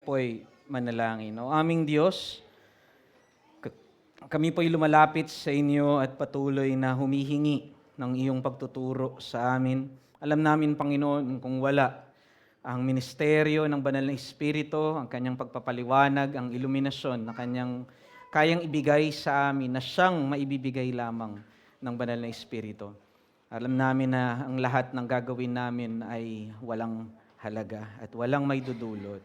Po'y manalangin. O aming Diyos, kami po'y lumalapit sa inyo at patuloy na humihingi ng iyong pagtuturo sa amin. Alam namin, Panginoon, kung wala ang ministeryo ng Banal na Espiritu, ang kanyang pagpapaliwanag, ang iluminasyon na kanyang kayang ibigay sa amin, na siyang maibibigay lamang ng Banal na Espiritu. Alam namin na ang lahat ng gagawin namin ay walang halaga at walang may dudulot.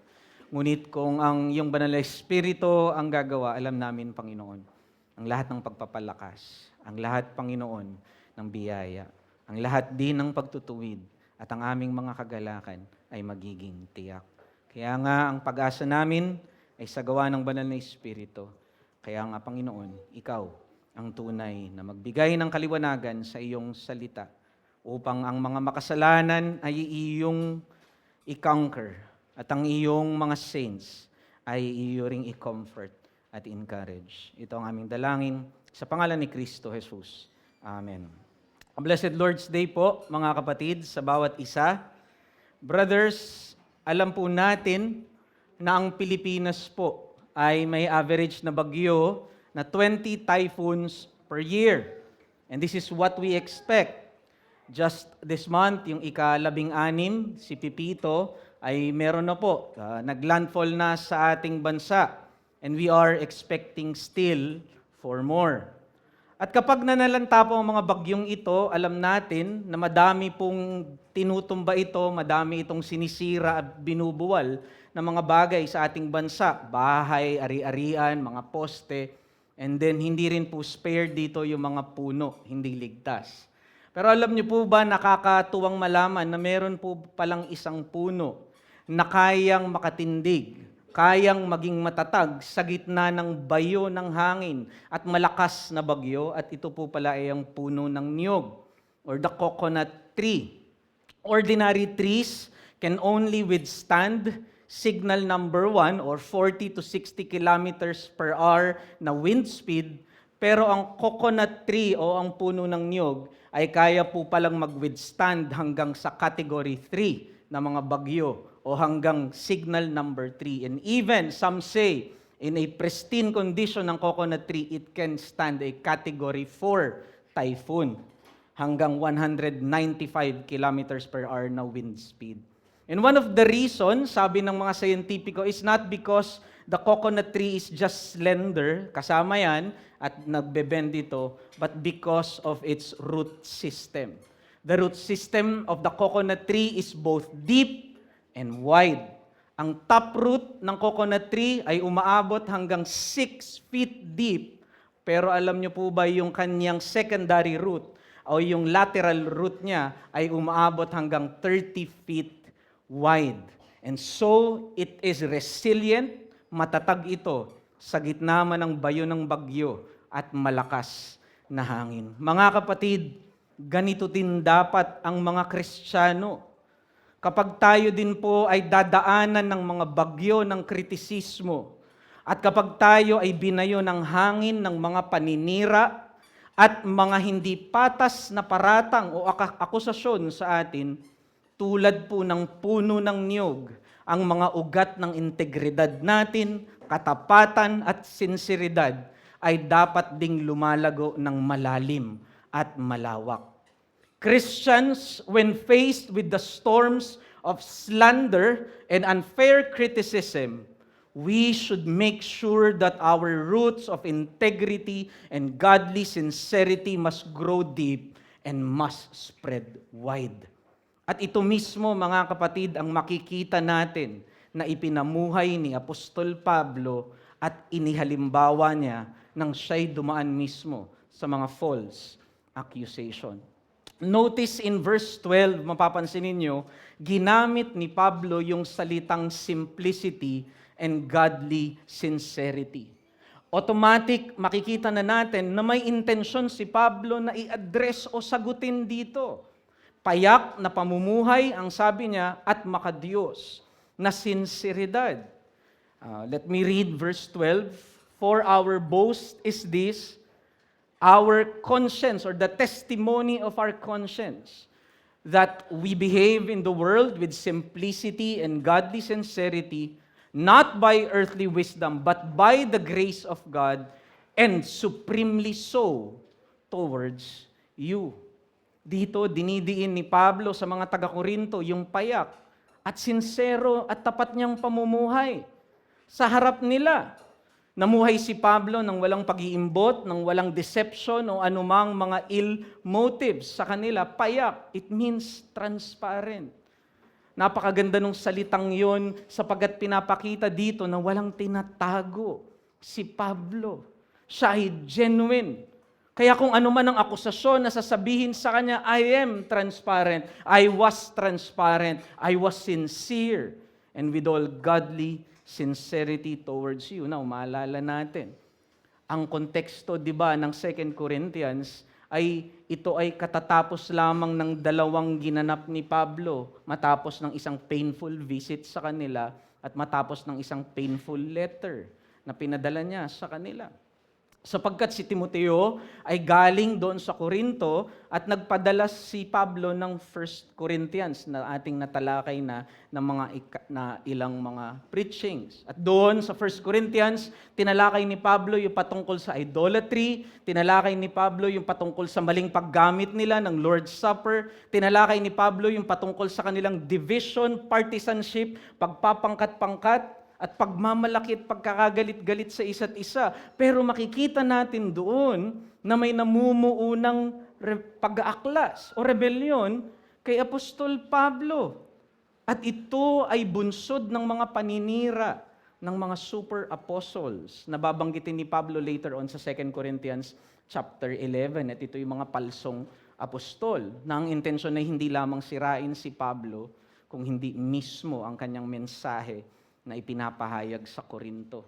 Ngunit kung ang iyong Banal na Espiritu ang gagawa, alam namin, Panginoon, ang lahat ng pagpapalakas, ang lahat, Panginoon, ng biyaya, ang lahat din ng pagtutuwid, at ang aming mga kagalakan ay magiging tiyak. Kaya nga, ang pag-asa namin ay sa gawa ng Banal na Espiritu. Kaya nga, Panginoon, Ikaw ang tunay na magbigay ng kaliwanagan sa iyong salita upang ang mga makasalanan ay iyong i-conquer at ang iyong mga saints ay iyo ring i-comfort at encourage. Ito ang aming dalangin sa pangalan ni Kristo Jesus. Amen. A blessed Lord's Day po, mga kapatid, sa bawat isa. Brothers, alam po natin na ang Pilipinas po ay may average na bagyo na 20 typhoons per year. And this is what we expect. Just this month, yung ika-16, si Pipito, ay meron na po. Naglandfall na sa ating bansa. And we are expecting still for more. At kapag nanalanta po ang mga bagyong ito, alam natin na madami pong tinutumba ito, madami itong sinisira at binubuwal ng mga bagay sa ating bansa. Bahay, ari-arian, mga poste. And then hindi rin po spared dito yung mga puno, hindi ligtas. Pero alam niyo po ba, nakakatuwang malaman na meron po palang isang puno na kayang makatindig, kayang maging matatag sa gitna ng bayo ng hangin at malakas na bagyo, at ito po pala ay ang puno ng niyog or the coconut tree. Ordinary trees can only withstand signal number 1 or 40 to 60 kilometers per hour na wind speed, pero ang coconut tree o ang puno ng niyog ay kaya po palang mag-withstand hanggang sa category 3 na mga bagyo o hanggang signal number 3. And even, some say, in a pristine condition ng coconut tree, it can stand a category 4 typhoon hanggang 195 kilometers per hour na wind speed. And one of the reasons, sabi ng mga scientifico, is not because the coconut tree is just slender, kasama yan, at nagbe-bend ito, but because of its root system. The root system of the coconut tree is both deep and wide. Ang top root ng coconut tree ay umaabot hanggang 6 feet deep, pero alam niyo po ba yung kanyang secondary root o yung lateral root niya ay umaabot hanggang 30 feet wide. And so, it is resilient, matatag ito sa gitna man ng bayo ng bagyo at malakas na hangin. Mga kapatid, ganito din dapat ang mga Kristiyano. Kapag tayo din po ay dadaanan ng mga bagyo ng kritisismo, at kapag tayo ay binayo ng hangin ng mga paninira at mga hindi patas na paratang o akusasyon sa atin, tulad po ng puno ng niyog, ang mga ugat ng integridad natin, katapatan at sinseridad ay dapat ding lumalago ng malalim at malawak. Christians, when faced with the storms of slander and unfair criticism, we should make sure that our roots of integrity and godly sincerity must grow deep and must spread wide. At ito mismo, mga kapatid, ang makikita natin na ipinamuhay ni Apostol Pablo at inihalimbawa niya nang siya'y dumaan mismo sa mga false accusation. Notice in verse 12, mapapansin ninyo, ginamit ni Pablo yung salitang simplicity and godly sincerity. Automatic, makikita na natin na may intensyon si Pablo na i-address o sagutin dito. Payak na pamumuhay, ang sabi niya, at makadiyos na sinseridad. Let me read verse 12. For our boast is this, our conscience or the testimony of our conscience, that we behave in the world with simplicity and godly sincerity, not by earthly wisdom, but by the grace of God, and supremely so towards you. Dito, dinidiin ni Pablo sa mga taga-Korinto yung payak at sinsero at tapat niyang pamumuhay. Sa harap nila, namuhay si Pablo ng walang pag-iimbot, ng walang deception o anumang mga ill motives sa kanila. Payak, it means transparent. Napakaganda nung salitang yon sapagkat pinapakita dito na walang tinatago si Pablo. Siya ay genuine. Kaya kung ano man ang akusasyon na sasabihin sa kanya, I am transparent, I was transparent, I was sincere, and with all godly sincerity towards you. Now, maalala natin, ang konteksto, di ba, ng 2 Corinthians ay ito ay katatapos lamang ng 2 ginanap ni Pablo matapos ng isang painful visit sa kanila at matapos ng isang painful letter na pinadala niya sa kanila. Sapagkat si Timoteo ay galing doon sa Corinto at nagpadala si Pablo ng 1 Corinthians na ating natalakay na ilang mga preachings. At doon sa 1 Corinthians, tinalakay ni Pablo yung patungkol sa idolatry, tinalakay ni Pablo yung patungkol sa maling paggamit nila ng Lord's Supper, tinalakay ni Pablo yung patungkol sa kanilang division, partisanship, pagpapangkat-pangkat, at pagmamalaki at pagkakagalit-galit sa isa't isa. Pero makikita natin doon na may namumuunang pag-aaklas o rebelyon kay Apostol Pablo. At ito ay bunsod ng mga paninira ng mga super apostles na babanggitin ni Pablo later on sa 2 Corinthians chapter 11. At ito yung mga palsong apostol na ang intensyon ay hindi lamang sirain si Pablo, kung hindi mismo ang kanyang mensahe na ipinapahayag sa Korinto.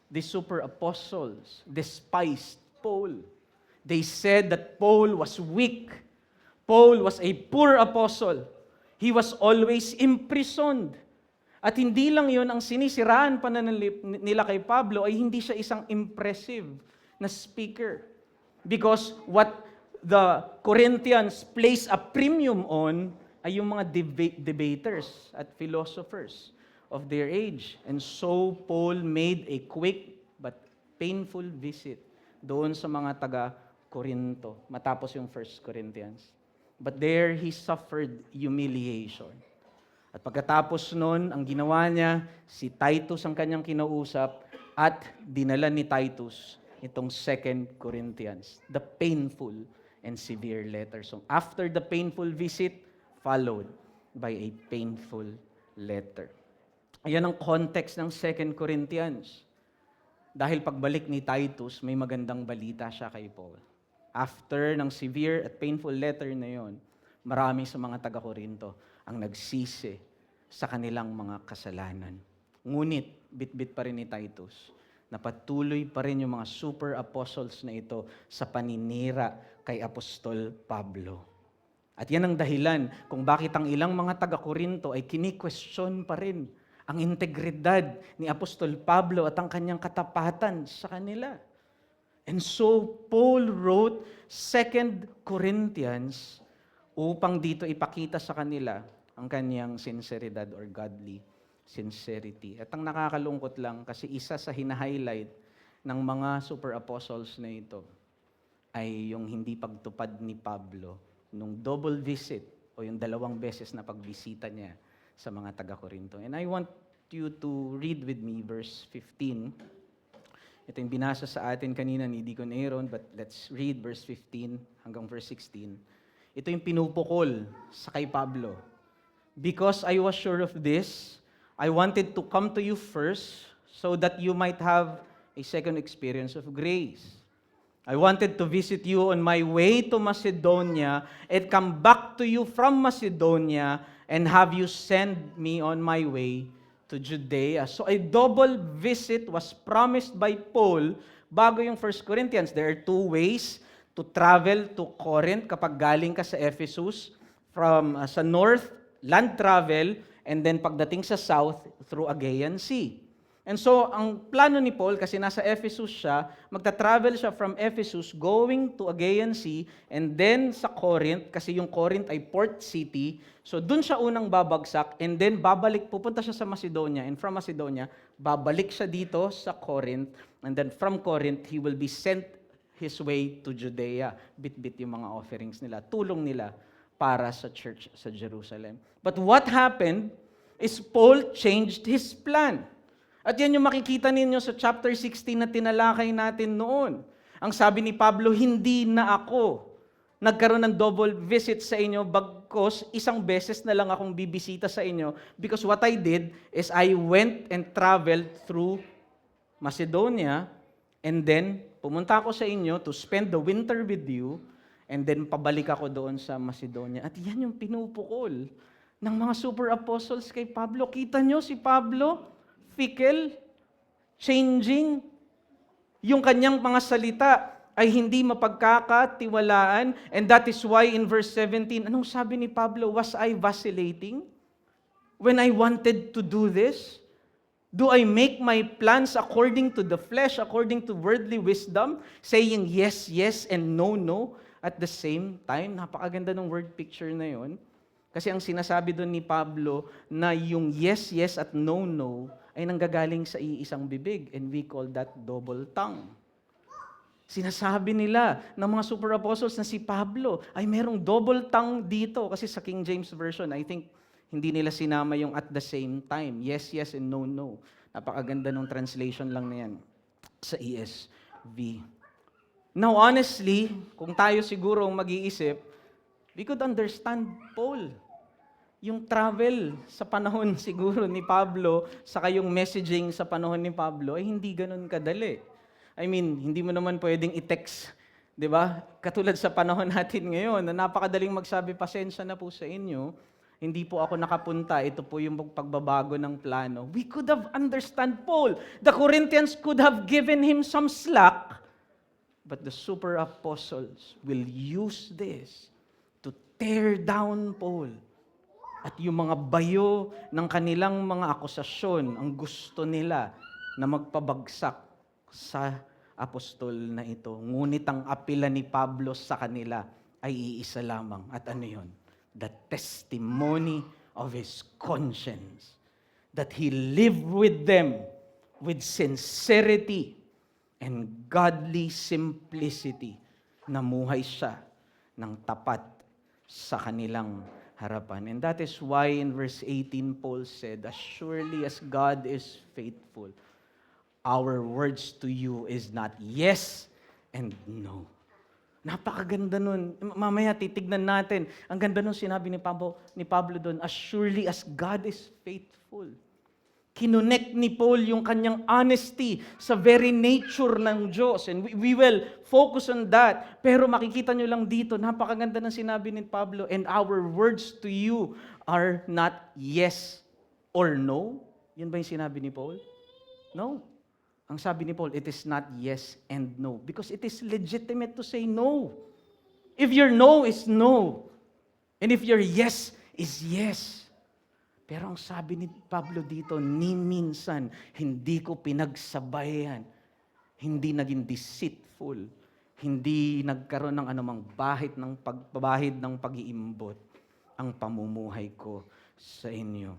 The super apostles despised Paul. They said that Paul was weak. Paul was a poor apostle. He was always imprisoned. At hindi lang yon ang sinisiraan pananalip nila kay Pablo, ay hindi siya isang impressive na speaker. Because what the Corinthians place a premium on ay yung mga debaters at philosophers of their age. And so Paul made a quick but painful visit doon sa mga taga-Korinto matapos yung 1 Corinthians. But there he suffered humiliation. At pagkatapos nun, ang ginawa niya, si Titus ang kanyang kinausap at dinala ni Titus itong 2 Corinthians, the painful and severe letter. So after the painful visit, followed by a painful letter. Ayan ang context ng 2 Corinthians. Dahil pagbalik ni Titus, may magandang balita siya kay Paul. After ng severe at painful letter na yon, marami sa mga taga-Korinto ang nagsisi sa kanilang mga kasalanan. Ngunit, bit-bit pa rin ni Titus, na patuloy pa rin yung mga super apostles na ito sa paninira kay Apostol Pablo. At yan ang dahilan kung bakit ang ilang mga taga-Korinto ay kini-question pa rin ang integridad ni Apostol Pablo at ang kanyang katapatan sa kanila. And so, Paul wrote 2 Corinthians upang dito ipakita sa kanila ang kanyang sinceridad or godly sincerity. At ang nakakalungkot lang, kasi isa sa hina-highlight ng mga super apostles na ito ay yung hindi pagtupad ni Pablo nung double visit o yung 2 beses na pagbisita niya sa mga taga-Korinto. And I want you to read with me verse 15. Ito yung binasa sa atin kanina ni Deacon Aaron, but let's read verse 15 hanggang verse 16. Ito yung pinupukol sa kay Pablo. Because I was sure of this, I wanted to come to you first so that you might have a second experience of grace. I wanted to visit you on my way to Macedonia and come back to you from Macedonia and have you send me on my way to Judea. So a double visit was promised by Paul bago yung 1 Corinthians. There are 2 ways to travel to Corinth kapag galing ka sa Ephesus. From sa north, land travel, and then pagdating sa south, through Aegean Sea. And so, ang plano ni Paul, kasi nasa Ephesus siya, magta-travel siya from Ephesus going to Aegean Sea and then sa Corinth, kasi yung Corinth ay port city. So, dun siya unang babagsak and then pupunta siya sa Macedonia, and from Macedonia, babalik siya dito sa Corinth, and then from Corinth, he will be sent his way to Judea. Bit-bit yung mga offerings nila, tulong nila para sa church sa Jerusalem. But what happened is Paul changed his plan. At yan yung makikita ninyo sa chapter 16 na tinalakay natin noon. Ang sabi ni Pablo, hindi na ako nagkaroon ng double visit sa inyo, bagkos isang beses na lang akong bibisita sa inyo, because what I did is I went and traveled through Macedonia, and then pumunta ako sa inyo to spend the winter with you, and then pabalik ako doon sa Macedonia. At yan yung pinupukol ng mga super apostles kay Pablo. Kita nyo si Pablo, fickle, changing. Yung kanyang mga salita ay hindi mapagkakatiwalaan, and that is why in verse 17, anong sabi ni Pablo? Was I vacillating when I wanted to do this? Do I make my plans according to the flesh, according to worldly wisdom, saying yes, yes, and no, no at the same time? Napakaganda ng word picture na yon. Kasi ang sinasabi doon ni Pablo na yung yes, yes at no, no ay nanggagaling sa iisang bibig, and we call that double tongue. Sinasabi nila ng mga super apostles na si Pablo ay merong double tongue dito, kasi sa King James Version, I think hindi nila sinama yung at the same time. Yes, yes, and no, no. Napakaganda ng translation lang na yan sa ESV. Now, honestly, kung tayo siguro ang mag-iisip, we could understand Paul. Yung travel sa panahon siguro ni Pablo, saka yung messaging sa panahon ni Pablo, ay hindi ganun kadali. I mean, hindi mo naman pwedeng i-text, di ba? Katulad sa panahon natin ngayon, na napakadaling magsabi, pasensya na po sa inyo, hindi po ako nakapunta, ito po yung pagbabago ng plano. We could have understand Paul. The Corinthians could have given him some slack, but the super apostles will use this to tear down Paul. At yung mga bayo ng kanilang mga akusasyon, ang gusto nila na magpabagsak sa apostol na ito. Ngunit ang apela ni Pablo sa kanila ay iisa lamang. At ano yun? The testimony of his conscience. That he lived with them with sincerity and godly simplicity. Namuhay siya ng tapat sa kanilang harapan. And that is why in verse 18, Paul said, as surely as God is faithful, our words to you is not yes and no. Napakaganda nun. Mamaya titignan natin. Ang ganda nun sinabi ni Pablo doon, as surely as God is faithful. Kinonect ni Paul yung kanyang honesty sa very nature ng Diyos. And we will focus on that. Pero makikita nyo lang dito, napakaganda ng sinabi ni Pablo, and our words to you are not yes or no. Yun ba yung sinabi ni Paul? No. Ang sabi ni Paul, it is not yes and no. Because it is legitimate to say no. If your no is no, and if your yes is yes. Pero ang sabi ni Pablo dito, ni minsan, hindi ko pinagsabayan, hindi naging deceitful, hindi nagkaroon ng anumang bahid ng pag-iimbot ang pamumuhay ko sa inyo.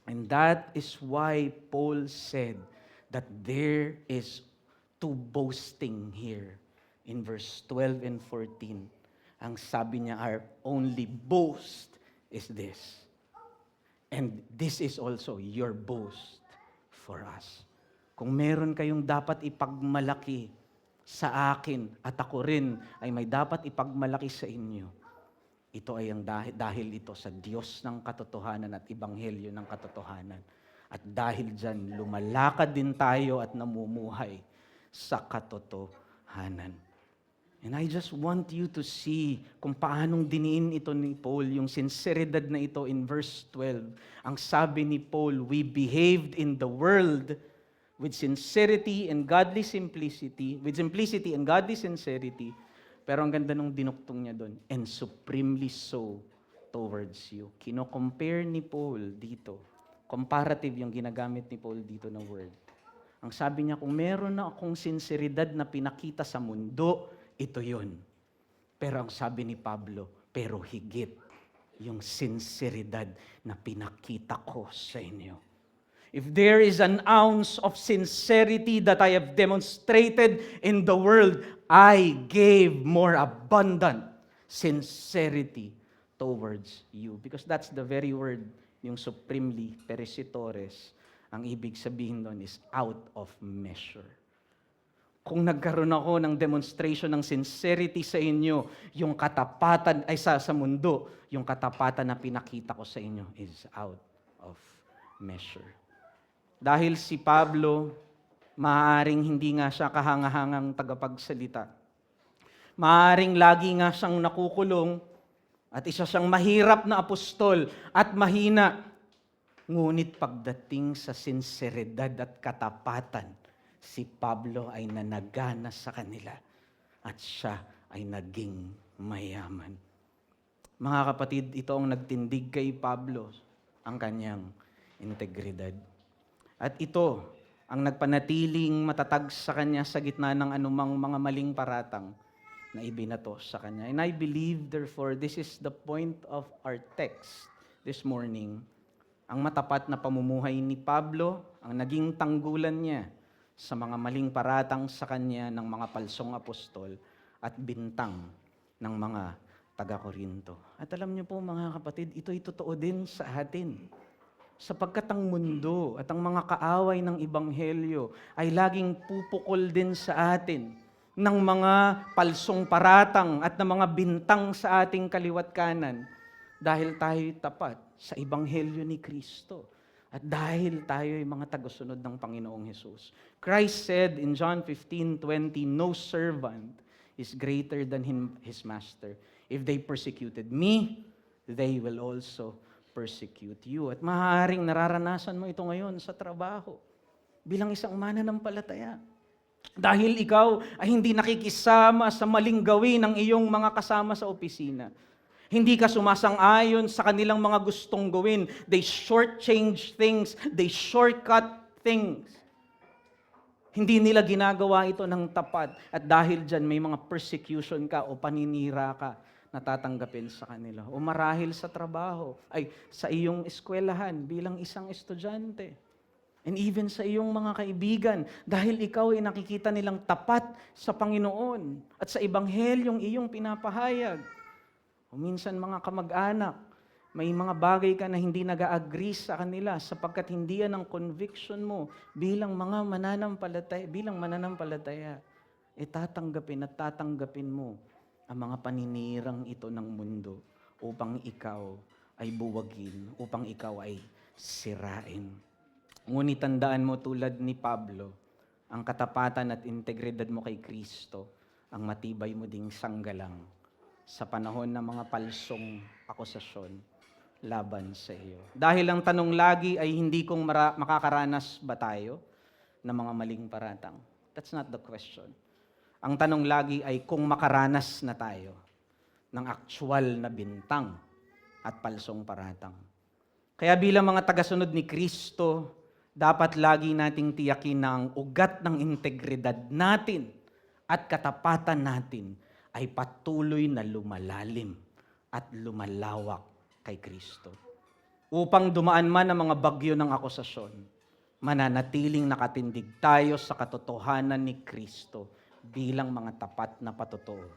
And that is why Paul said that there is two boasting here in verse 12 and 14. Ang sabi niya, our only boast is this. And this is also your boast for us. Kung meron kayong dapat ipagmalaki sa akin at ako rin ay may dapat ipagmalaki sa inyo, ito ay ang dahil ito sa Diyos ng katotohanan at Ebanghelyo ng katotohanan. At dahil dyan, lumalakad din tayo at namumuhay sa katotohanan. And I just want you to see kung paanong diniin ito ni Paul, yung sinseridad na ito in verse 12. Ang sabi ni Paul, we behaved in the world with sincerity and godly simplicity, with simplicity and godly sincerity. Pero ang ganda nung dinuktong niya doon, and supremely so towards you. Kino-compare ni Paul dito. Comparative yung ginagamit ni Paul dito ng word. Ang sabi niya, kung meron na akong sinseridad na pinakita sa mundo, ito yun. Pero ang sabi ni Pablo, pero higit yung sinseridad na pinakita ko sa inyo. If there is an ounce of sincerity that I have demonstrated in the world, I gave more abundant sincerity towards you. Because that's the very word, yung supremely perecitores. Ang ibig sabihin doon is out of measure. Kung nagkaroon ako ng demonstration ng sincerity sa inyo, yung katapatan ay sa mundo, yung katapatan na pinakita ko sa inyo is out of measure. Dahil si Pablo, maaaring hindi nga siya kahangahangang tagapagsalita. Maaaring lagi nga siyang nakukulong at isa siyang mahirap na apostol at mahina. Ngunit pagdating sa sinseridad at katapatan, si Pablo ay nanagana sa kanila at siya ay naging mayaman. Mga kapatid, ito ang nagtindig kay Pablo, ang kanyang integridad. At ito ang nagpanatiling matatag sa kanya sa gitna ng anumang mga maling paratang na ibinato sa kanya. And I believe, therefore, this is the point of our text this morning. Ang matapat na pamumuhay ni Pablo, ang naging tanggulan niya sa mga maling paratang sa kanya ng mga palsong apostol at bintang ng mga taga-Korinto. At alam niyo po mga kapatid, ito'y totoo din sa atin. Sapagkat ang mundo at ang mga kaaway ng Ebanghelyo ay laging pupukol din sa atin ng mga palsong paratang at ng mga bintang sa ating kaliwat kanan dahil tayo tapat sa Ebanghelyo ni Kristo at dahil tayo ay mga tagasunod ng Panginoong Hesus. Christ said in John 15:20, "No servant is greater than his master. If they persecuted me, they will also persecute you." At maaaring nararanasan mo ito ngayon sa trabaho bilang isang mananampalataya. Dahil ikaw ay hindi nakikisama sa maling gawin ng iyong mga kasama sa opisina. Hindi ka sumasang-ayon sa kanilang mga gustong gawin. They shortchange things. They shortcut things. Hindi nila ginagawa ito ng tapat. At dahil dyan may mga persecution ka o paninira ka na tatanggapin sa kanila. O marahil sa trabaho, ay sa iyong eskwelahan bilang isang estudyante. And even sa iyong mga kaibigan, dahil ikaw ay nakikita nilang tapat sa Panginoon at sa Ebanghelyong iyong pinapahayag. O minsan mga kamag-anak, may mga bagay ka na hindi nag-agree sa kanila sapagkat hindi yan ang conviction mo bilang mga mananampalataya. Tatanggapin at tatanggapin mo ang mga paninirang ito ng mundo upang ikaw ay buwagin, upang ikaw ay sirain. Ngunit tandaan mo tulad ni Pablo, ang katapatan at integridad mo kay Kristo, ang matibay mo ding sanggalang sa panahon ng mga palsong akusasyon laban sa iyo. Dahil ang tanong lagi ay hindi kung makakaranas ba tayo ng mga maling paratang. That's not the question. Ang tanong lagi ay kung makaranas na tayo ng aktual na bintang at palsong paratang. Kaya bilang mga tagasunod ni Kristo, dapat lagi nating tiyakin na ang ugat ng integridad natin at katapatan natin ay patuloy na lumalalim at lumalawak kay Kristo. Upang dumaan man ang mga bagyo ng akusasyon, mananatiling nakatindig tayo sa katotohanan ni Kristo bilang mga tapat na patotoo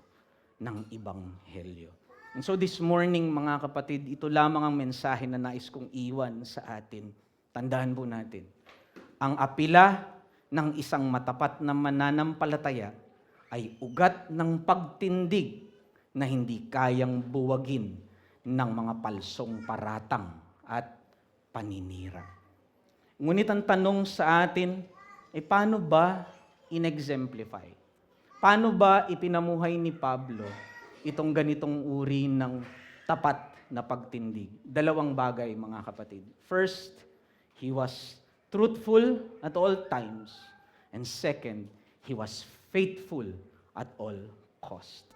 ng Ebanghelyo. And so this morning, mga kapatid, ito lamang ang mensahe na nais kong iwan sa atin. Tandaan po natin, ang apila ng isang matapat na mananampalataya ay ugat ng pagtindig na hindi kayang buwagin ng mga palsong paratang at paninira. Ngunit ang tanong sa atin ay paano ba in-exemplify? Paano ba ipinamuhay ni Pablo itong ganitong uri ng tapat na pagtindig? Dalawang bagay, mga kapatid. First, he was truthful at all times. And second, he was faithful at all cost.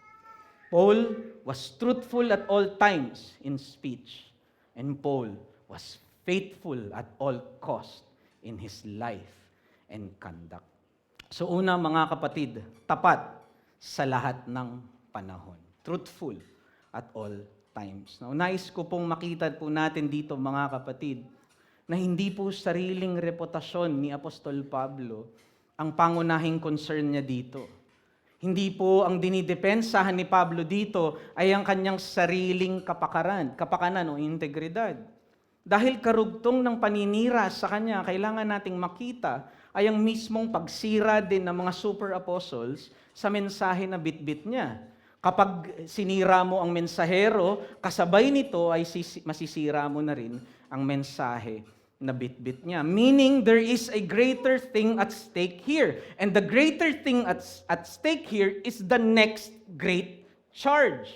Paul was truthful at all times in speech, and Paul was faithful at all cost in his life and conduct. So una mga kapatid, tapat sa lahat ng panahon. Truthful at all times. Now, nais ko pong makita po natin dito mga kapatid na hindi po sariling reputasyon ni Apostol Pablo ang pangunahing concern niya dito. Hindi po ang dinidepensahan ni Pablo dito ay ang kanyang sariling kapakanan o integridad. Dahil karugtong ng paninira sa kanya, kailangan nating makita ay ang mismong pagsira din ng mga super apostles sa mensahe na bitbit niya. Kapag sinira mo ang mensahero, kasabay nito ay masisira mo na rin ang mensahe na bitbit niya. Meaning, there is a greater thing at stake here. And the greater thing at stake here is the next great charge.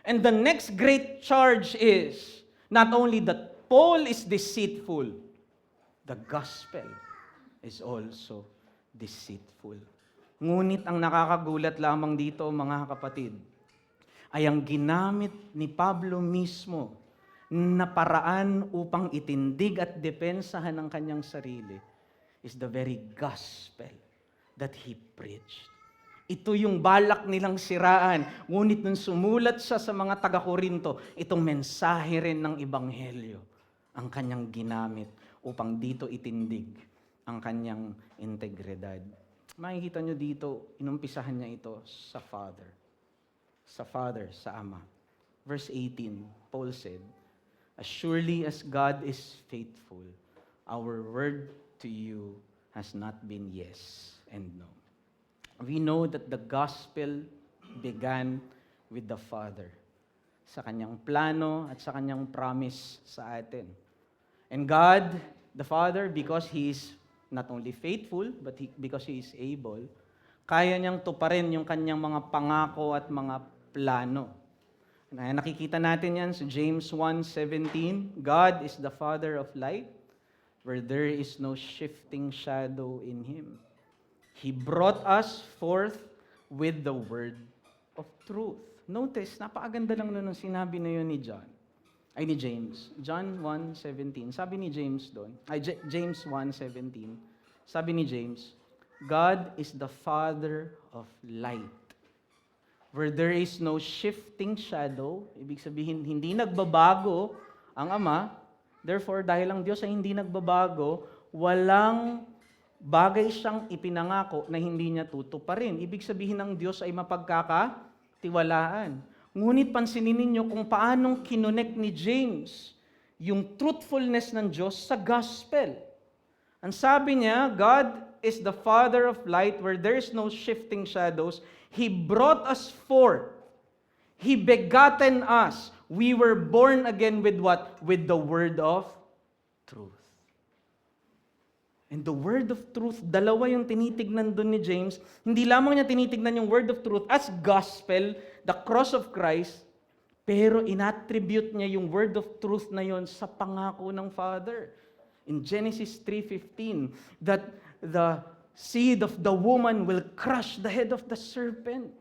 And the next great charge is not only that Paul is deceitful, the gospel is also deceitful. Ngunit ang nakakagulat lamang dito, mga kapatid, ay ang ginamit ni Pablo mismo na paraan upang itindig at depensahan ang kanyang sarili is the very gospel that he preached. Ito yung balak nilang siraan, ngunit nung sumulat siya sa mga taga-Korinto, itong mensahe rin ng Ebanghelyo ang kanyang ginamit upang dito itindig ang kanyang integridad. Makikita nyo dito, inumpisahan niya ito sa Father. Sa Father, sa Ama. Verse 18, Paul said, "As surely as God is faithful, our word to you has not been yes and no." We know that the gospel began with the Father, sa kanyang plano at sa kanyang promise sa atin. And God, the Father, because He is not only faithful, but because He is able, kaya niyang tuparin yung kanyang mga pangako at mga plano. Nakikita natin yan sa James 1:17, God is the Father of light, where there is no shifting shadow in Him. He brought us forth with the word of truth. Notice, napakaganda lang nun ang sinabi na yun ni James. John 1:17, sabi ni James doon, James 1:17, sabi ni James, God is the Father of light, where there is no shifting shadow. Ibig sabihin, hindi nagbabago ang Ama. Therefore, dahil ang Diyos ay hindi nagbabago, walang bagay siyang ipinangako na hindi niya tutuparin. Ibig sabihin ng Diyos ay mapagkakatiwalaan. Ngunit pansinin ninyo kung paanong kinonek ni James yung truthfulness ng Diyos sa gospel. Ang sabi niya, God is the Father of light where there is no shifting shadows. He brought us forth. He begotten us. We were born again with what? With the word of truth. And the word of truth, dalawa yung tinitignan doon ni James. Hindi lamang niya tinitignan yung word of truth as gospel, the cross of Christ, pero inattribute niya yung word of truth na yon sa pangako ng Father. In Genesis 3:15, that the seed of the woman will crush the head of the serpent.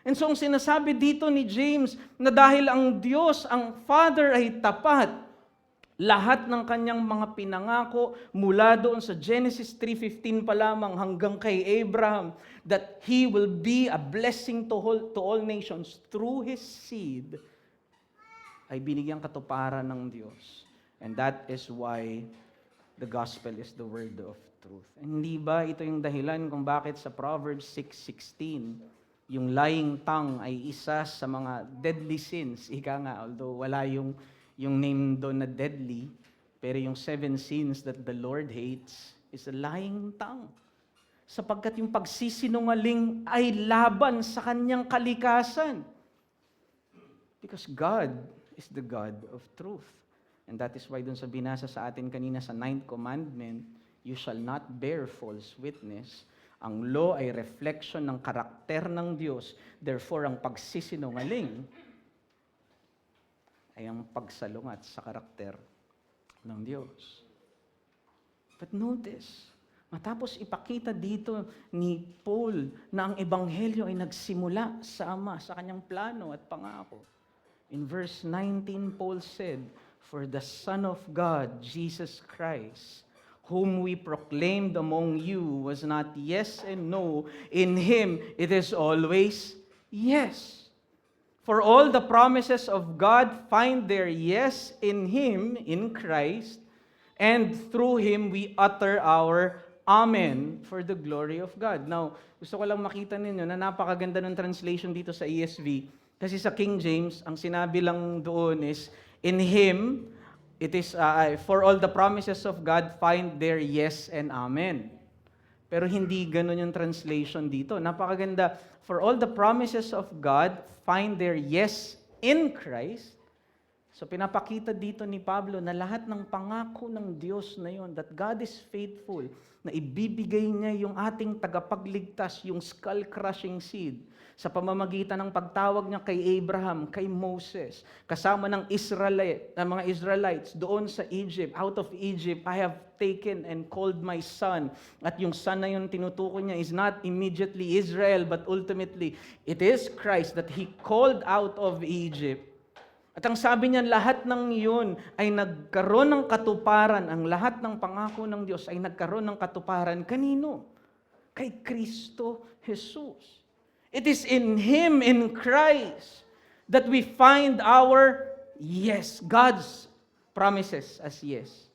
And so ang sinasabi dito ni James na dahil ang Diyos, ang Father ay tapat, lahat ng kanyang mga pinangako mula doon sa Genesis 3:15 pa lamang hanggang kay Abraham, that he will be a blessing to all nations through his seed, ay binigyang katuparan ng Diyos. And that is why the gospel is the word of truth. Hindi ba ito yung dahilan kung bakit sa Proverbs 6:16, yung lying tongue ay isa sa mga deadly sins? Ika nga, although wala yung name doon na deadly, pero yung 7 sins that the Lord hates is a lying tongue. Sapagkat yung pagsisinungaling ay laban sa kanyang kalikasan. Because God is the God of truth. And that is why dun sa binasa sa atin kanina sa 9th commandment, you shall not bear false witness. Ang law ay reflection ng karakter ng Diyos. Therefore, ang pagsisinungaling ay ang pagsalungat sa karakter ng Diyos. But notice, matapos ipakita dito ni Paul na ang Ebanghelyo ay nagsimula sa Ama, sa kanyang plano at pangako. In verse 19, Paul said, "For the Son of God, Jesus Christ, whom we proclaimed among you was not yes and no. In Him it is always yes. For all the promises of God find their yes in Him, in Christ, and through Him we utter our Amen for the glory of God. Now, gusto ko lang makita ninyo na napakaganda ng translation dito sa ESV. Kasi sa King James, ang sinabi lang doon is, in Him, it is, for all the promises of God find their yes and Amen. Pero hindi ganun yung translation dito. Napakaganda. For all the promises of God find their yes in Christ. So pinapakita dito ni Pablo na lahat ng pangako ng Diyos na yon, that God is faithful, na ibibigay niya yung ating tagapagligtas, yung skull-crushing seed, sa pamamagitan ng pagtawag niya kay Abraham, kay Moses, kasama ng mga Israelites doon sa Egypt. Out of Egypt, I have taken and called my son. At yung son na yun tinutukoy niya is not immediately Israel, but ultimately, it is Christ that He called out of Egypt. At ang sabi niya, lahat ng iyon ay nagkaroon ng katuparan, ang lahat ng pangako ng Diyos ay nagkaroon ng katuparan. Kanino? Kay Kristo Jesus. It is in Him, in Christ, that we find our yes, God's promises as yes.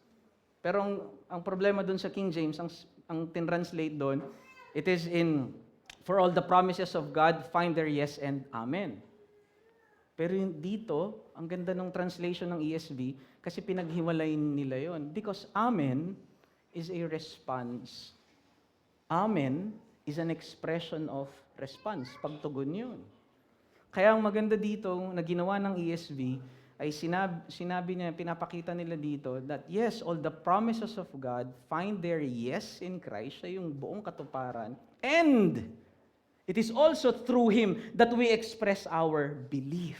Pero ang problema dun sa King James, ang tinranslate doon, it is in, for all the promises of God, find their yes and amen. Pero dito, ang ganda ng translation ng ESV, kasi pinaghiwalay nila yon. Because amen is a response. Amen is an expression of response. Pagtugon yun. Kaya ang maganda dito, na ginawa ng ESV, ay sinabi niya, pinapakita nila dito, that yes, all the promises of God find their yes in Christ, siya yung buong katuparan, and it is also through Him that we express our belief,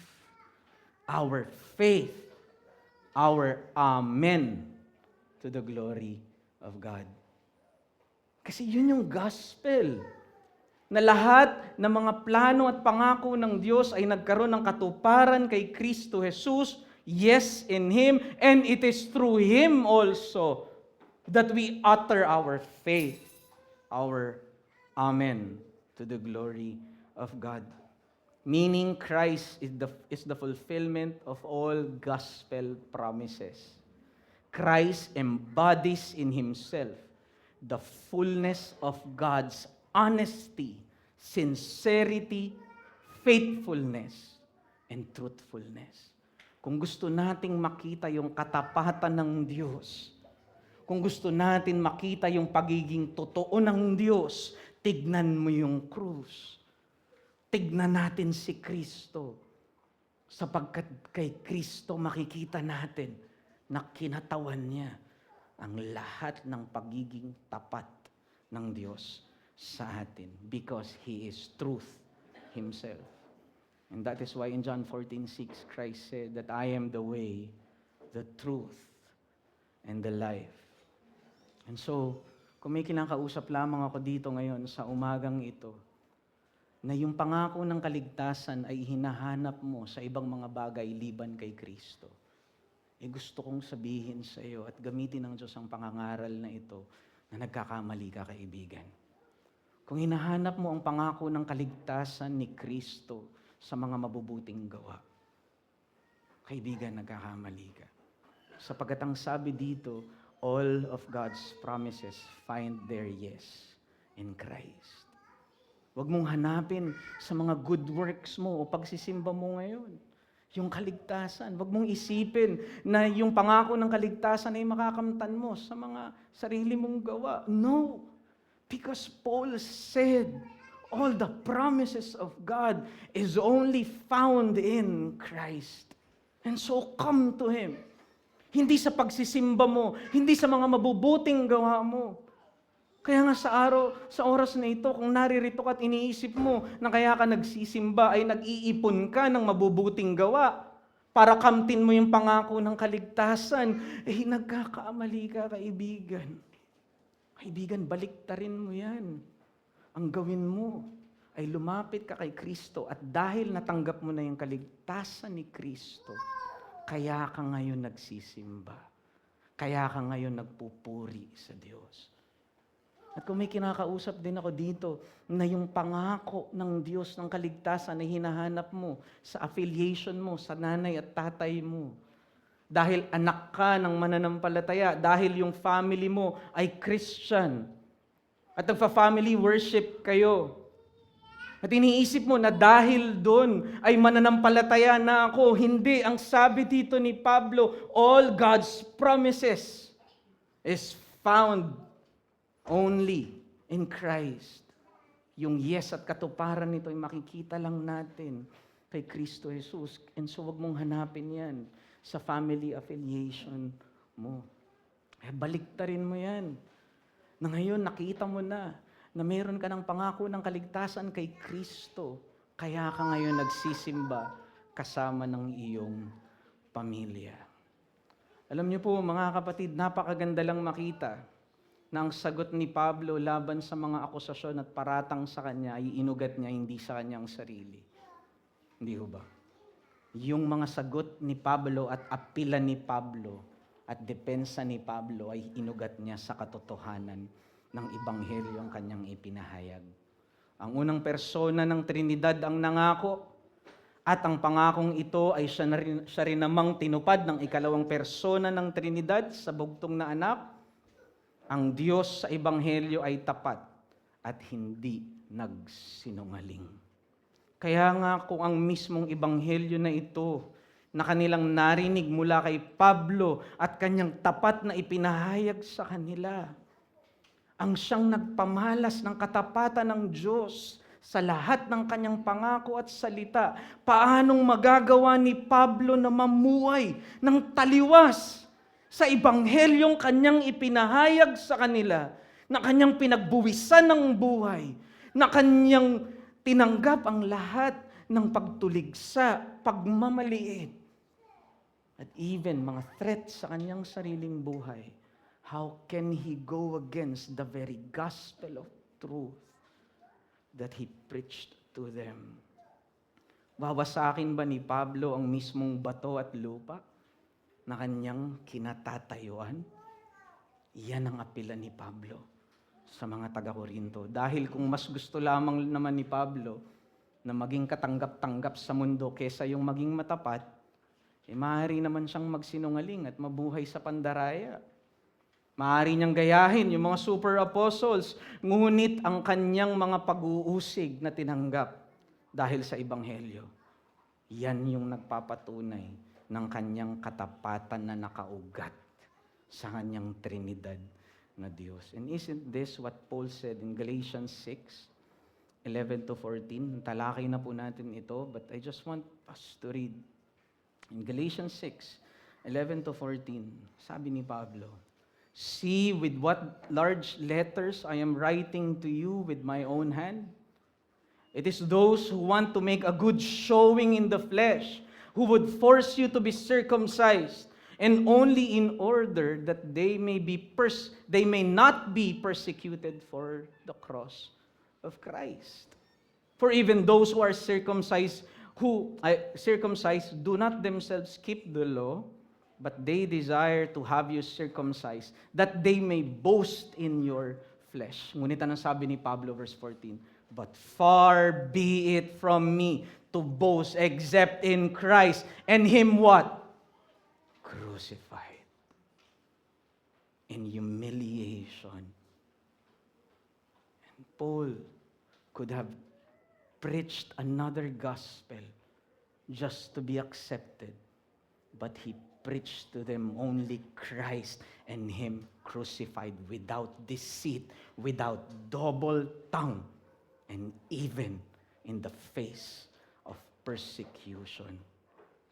our faith, our amen to the glory of God. Kasi yun yung gospel. Na lahat ng mga plano at pangako ng Diyos ay nagkaroon ng katuparan kay Kristo Jesus, yes in Him, and it is through Him also that we utter our faith, our amen to the glory of God. Meaning Christ is the fulfillment of all gospel promises. Christ embodies in Himself the fullness of God's honesty, sincerity, faithfulness, and truthfulness. Kung gusto nating makita yung katapatan ng Diyos, kung gusto natin makita yung pagiging totoo ng Diyos, tignan mo yung krus. Tignan natin si Kristo. Sapagkat kay Kristo makikita natin na kinatawan niya ang lahat ng pagiging tapat ng Diyos sa atin, because He is truth Himself. And that is why in John 14:6, Christ said that I am the way, the truth, and the life. And so, kung may kinakausap lamang ako dito ngayon sa umagang ito, na yung pangako ng kaligtasan ay hinahanap mo sa ibang mga bagay liban kay Kristo, gusto kong sabihin sa iyo at gamitin ng Diyos ang pangangaral na ito na nagkakamali ka, kaibigan. Kung hinahanap mo ang pangako ng kaligtasan ni Kristo sa mga mabubuting gawa, kaibigan, nagkakamali ka. Sapagkat ang sabi dito, all of God's promises find their yes in Christ. Huwag mong hanapin sa mga good works mo o pagsisimba mo ngayon yung kaligtasan. Huwag mong isipin na yung pangako ng kaligtasan ay makakamtan mo sa mga sarili mong gawa. No! Because Paul said, all the promises of God is only found in Christ. And so come to Him. Hindi sa pagsisimba mo, hindi sa mga mabubuting gawa mo. Kaya nga sa oras na ito, kung naririto ka at iniisip mo na kaya ka nagsisimba ay nag-iipon ka ng mabubuting gawa para kamtin mo yung pangako ng kaligtasan, nagkakamali ka, kaibigan. Kaibigan, baliktarin mo yan. Ang gawin mo ay lumapit ka kay Kristo at dahil natanggap mo na yung kaligtasan ni Kristo, kaya ka ngayon nagsisimba. Kaya ka ngayon nagpupuri sa Diyos. At kung may kinakausap din ako dito na yung pangako ng Diyos ng kaligtasan na hinahanap mo sa affiliation mo sa nanay at tatay mo, dahil anak ka ng mananampalataya, dahil yung family mo ay Christian, at nagfa-family worship kayo, at iniisip mo na dahil doon ay mananampalataya na ako. Hindi. Ang sabi dito ni Pablo, all God's promises is found only in Christ. Yung yes at katuparan nito ay makikita lang natin kay Kristo Jesus. And so wag mong hanapin yan sa family affiliation mo. Baliktarin mo yan. Na ngayon nakita mo na meron ka ng pangako ng kaligtasan kay Kristo. Kaya ka ngayon nagsisimba kasama ng iyong pamilya. Alam niyo po mga kapatid, napakaganda lang makita na ang sagot ni Pablo laban sa mga akusasyon at paratang sa kanya ay inugat niya hindi sa kanyang sarili. Hindi ho ba? Yung mga sagot ni Pablo at apila ni Pablo at depensa ni Pablo ay inugat niya sa katotohanan ng Ebanghelyo ang kanyang ipinahayag. Ang unang persona ng Trinidad ang nangako, at ang pangakong ito ay siya rin namang tinupad ng ikalawang persona ng Trinidad sa bugtong na anak. Ang Diyos sa Ebanghelyo ay tapat at hindi nagsinungaling. Kaya nga kung ang mismong Ebanghelyo na ito na kanilang narinig mula kay Pablo at kanyang tapat na ipinahayag sa kanila, ang siyang nagpamalas ng katapatan ng Diyos sa lahat ng kanyang pangako at salita, paanong magagawa ni Pablo na mamuhay ng taliwas sa Ebanghelyong kanyang ipinahayag sa kanila, na kanyang pinagbuwisan ng buhay, na kanyang tinanggap ang lahat ng pagtuligsa, pagmamaliit, at even mga threats sa kanyang sariling buhay. How can he go against the very gospel of truth that he preached to them? Wawasakin ba ni Pablo ang mismong bato at lupa na kanyang kinatatayuan? Iyan ang apela ni Pablo sa mga taga-Korinto. Dahil kung mas gusto lamang naman ni Pablo na maging katanggap-tanggap sa mundo kesa yung maging matapat, maaari naman siyang magsinungaling at mabuhay sa pandaraya. Maaari niyang gayahin yung mga super apostles, ngunit ang kanyang mga pag-uusig na tinanggap dahil sa Ebanghelyo, yan yung nagpapatunay ng kanyang katapatan na nakaugat sa kanyang Trinidad na Diyos. And isn't this what Paul said in Galatians 6:11-14? Talakay na po natin ito, but I just want us to read. In Galatians 6:11-14, sabi ni Pablo, "See with what large letters I am writing to you with my own hand. It is those who want to make a good showing in the flesh, who would force you to be circumcised, and only in order that they may not be persecuted for the cross of Christ. For even those who are circumcised do not themselves keep the law, but they desire to have you circumcised, that they may boast in your flesh." Ngunit anong sabi ni Pablo, verse 14? "But far be it from me to boast except in Christ, and Him" what? "Crucified in humiliation." And Paul could have preached another gospel just to be accepted, but he preached to them only Christ and Him crucified, without deceit, without double tongue, and even in the face of persecution.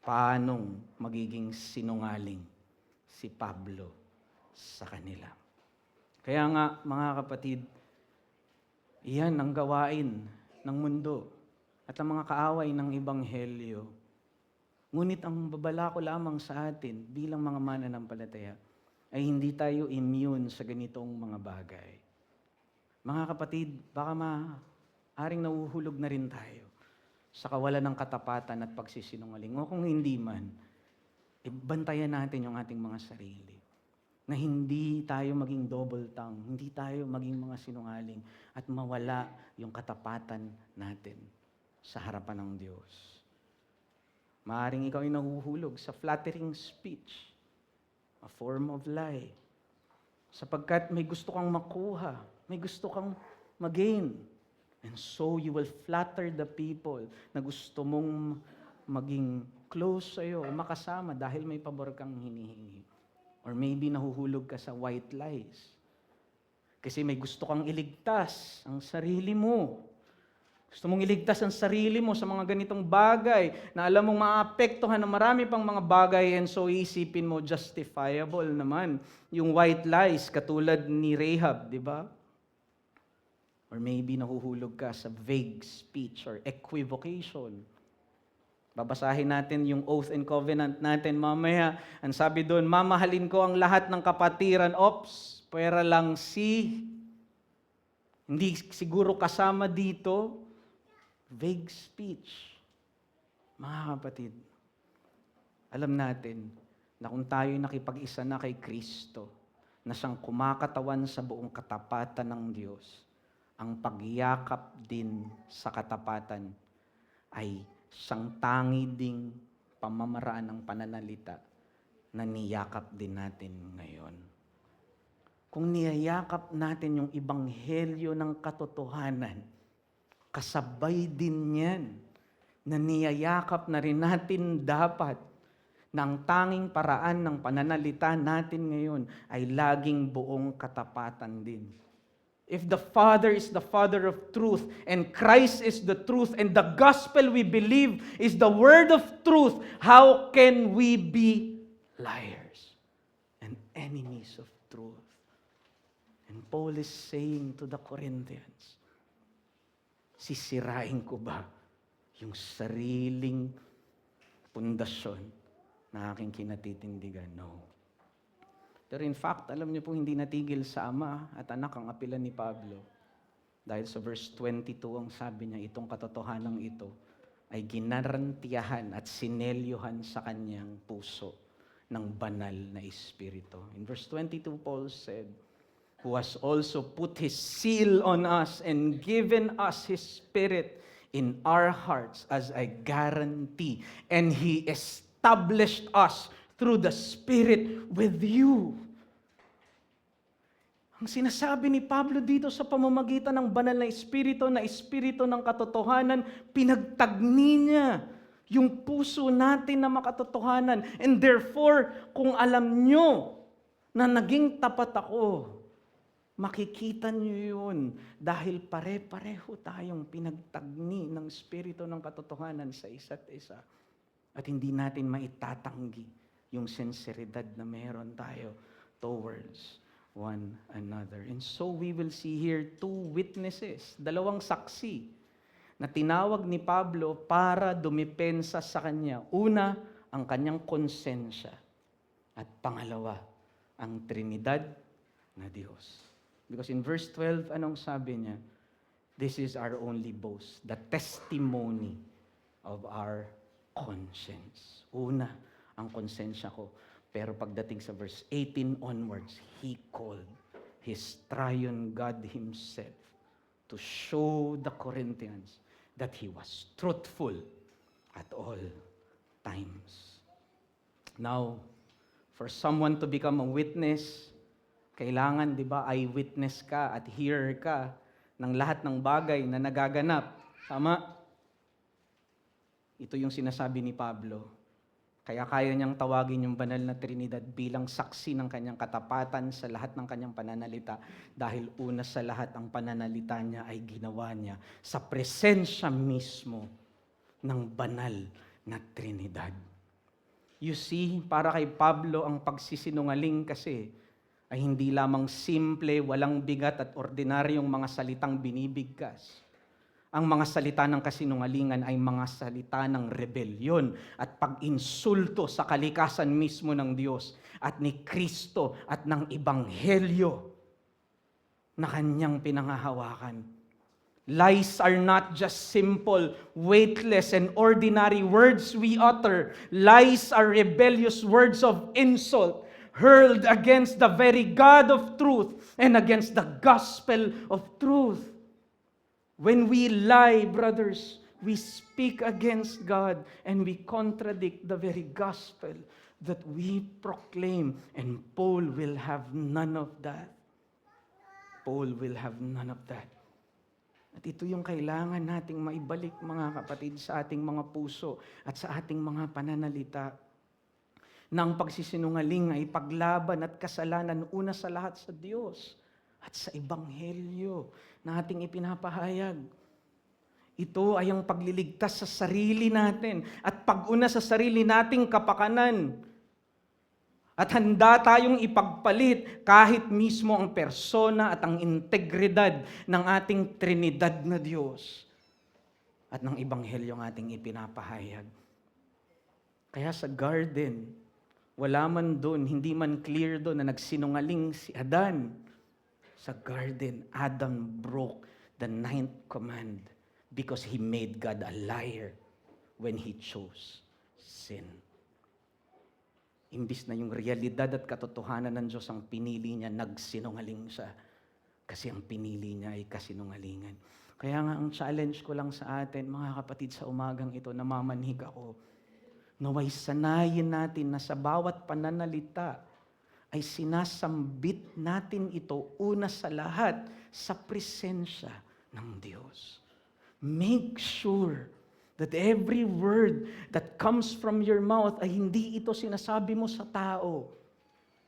Paanong magiging sinungaling si Pablo sa kanila? Kaya nga, mga kapatid, iyan ang gawain ng mundo at ang mga kaaway ng Ebanghelyo. Ngunit ang babala ko lamang sa atin bilang mga mananampalataya ay hindi tayo immune sa ganitong mga bagay. Mga kapatid, baka maaaring nahuhulog na rin tayo sa kawalan ng katapatan at pagsisinungaling. O kung hindi man, bantayan natin yung ating mga sarili. na hindi tayo maging double tongue, hindi tayo maging mga sinungaling, at mawala yung katapatan natin sa harapan ng Diyos. Maaaring ikaw ay nahuhulog sa flattering speech, a form of lie, sapagkat may gusto kang makuha, may gusto kang magain. And so you will flatter the people na gusto mong maging close sa'yo, makasama dahil may pabor kang hinihingi. Or maybe nahuhulog ka sa white lies. Kasi may gusto kang iligtas ang sarili mo. Gusto mong iligtas ang sarili mo sa mga ganitong bagay na alam mong maapektuhan ng marami pang mga bagay, and so isipin mo justifiable naman yung white lies katulad ni Rahab, di ba? Or maybe nahuhulog ka sa vague speech or equivocation. Babasahin natin yung oath and covenant natin mamaya. Ang sabi doon, mamahalin ko ang lahat ng kapatiran. Ops, pwera lang si. Hindi siguro kasama dito. Vague speech. Mga kapatid, alam natin na kung tayo nakipag-isa na kay Kristo, na siyang kumakatawan sa buong katapatan ng Diyos, ang pagyakap din sa katapatan ay siyang tangi ding pamamaraan ng pananalita na niyakap din natin ngayon. Kung niyayakap natin yung ebanghelyo ng katotohanan, kasabay din yan na niyayakap na rin natin dapat na ang tanging paraan ng pananalita natin ngayon ay laging buong katapatan din. If the Father is the Father of truth, and Christ is the truth, and the gospel we believe is the word of truth, how can we be liars and enemies of truth? And Paul is saying to the Corinthians, sisirain ko ba yung sariling pundasyon na aking kinatitindigan? No. Pero in fact, alam niyo po, hindi natigil sa ama at anak ang apilan ni Pablo. Dahil sa verse 22, ang sabi niya, itong katotohanan ito ay ginarantiyahan at sinelyohan sa kanyang puso ng banal na Espiritu. In verse 22, Paul said, who has also put His seal on us and given us His Spirit in our hearts as a guarantee. And He established us through the Spirit with you. Ang sinasabi ni Pablo dito sa pamamagitan ng banal na Espiritu ng katotohanan, pinagtagni niya yung puso natin na makatotohanan. And therefore, kung alam nyo na naging tapat ako, makikita nyo yun dahil pare-pareho tayong pinagtagni ng Espiritu ng katotohanan sa isa't isa. At hindi natin maitatanggi yung sinseridad na meron tayo towards one another. And so we will see here two witnesses, dalawang saksi na tinawag ni Pablo para dumipensa sa kanya. Una, ang kanyang konsensya. At pangalawa, ang Trinidad na Diyos. Because in verse 12, anong sabi niya? This is our only boast, the testimony of our conscience. Una, ang konsensya ko. Pero pagdating sa verse 18 onwards, He called His triune God Himself to show the Corinthians that He was truthful at all times. Now, for someone to become a witness, kailangan, di ba, eyewitness ka at hearer ka ng lahat ng bagay na nagaganap. Tama? Ito yung sinasabi ni Pablo. Kaya kaya niyang tawagin yung banal na Trinidad bilang saksi ng kanyang katapatan sa lahat ng kanyang pananalita dahil una sa lahat ang pananalita niya ay ginawa niya sa presensya mismo ng banal na Trinidad. You see, para kay Pablo ang pagsisinungaling kasi ay hindi lamang simple, walang bigat at ordinaryong mga salitang binibigkas. Ang mga salita ng kasinungalingan ay mga salita ng rebelyon at pag-insulto sa kalikasan mismo ng Diyos at ni Kristo at ng Ebanghelyo na kanyang pinangahawakan. Lies are not just simple, weightless, and ordinary words we utter. Lies are rebellious words of insult, hurled against the very God of truth and against the gospel of truth. When we lie, brothers, we speak against God and we contradict the very gospel that we proclaim. And Paul will have none of that. Paul will have none of that. At ito yung kailangan nating maibalik, mga kapatid, sa ating mga puso at sa ating mga pananalita. Na ang pagsisinungaling ay paglaban at kasalanan una sa lahat sa Diyos at sa Ebanghelyo na ating ipinapahayag. Ito ay ang pagliligtas sa sarili natin at pag-una sa sarili nating kapakanan. At handa tayong ipagpalit kahit mismo ang persona at ang integridad ng ating Trinidad na Diyos at ng Ebanghelyo ng ating ipinapahayag. Kaya sa garden, wala man doon, hindi man clear doon na nagsinungaling si Adan. Sa garden, Adam broke the 9th command because he made God a liar when he chose sin. Imbis na yung realidad at katotohanan ng Diyos ang pinili niya, nagsinungaling siya. Kasi ang pinili niya ay kasinungalingan. Kaya nga ang challenge ko lang sa atin, mga kapatid, sa umagang ito, namamanhig ako, naway sanayin natin na sa bawat pananalita ay sinasambit natin ito una sa lahat sa presensya ng Diyos. Make sure that every word that comes from your mouth ay hindi ito sinasabi mo sa tao.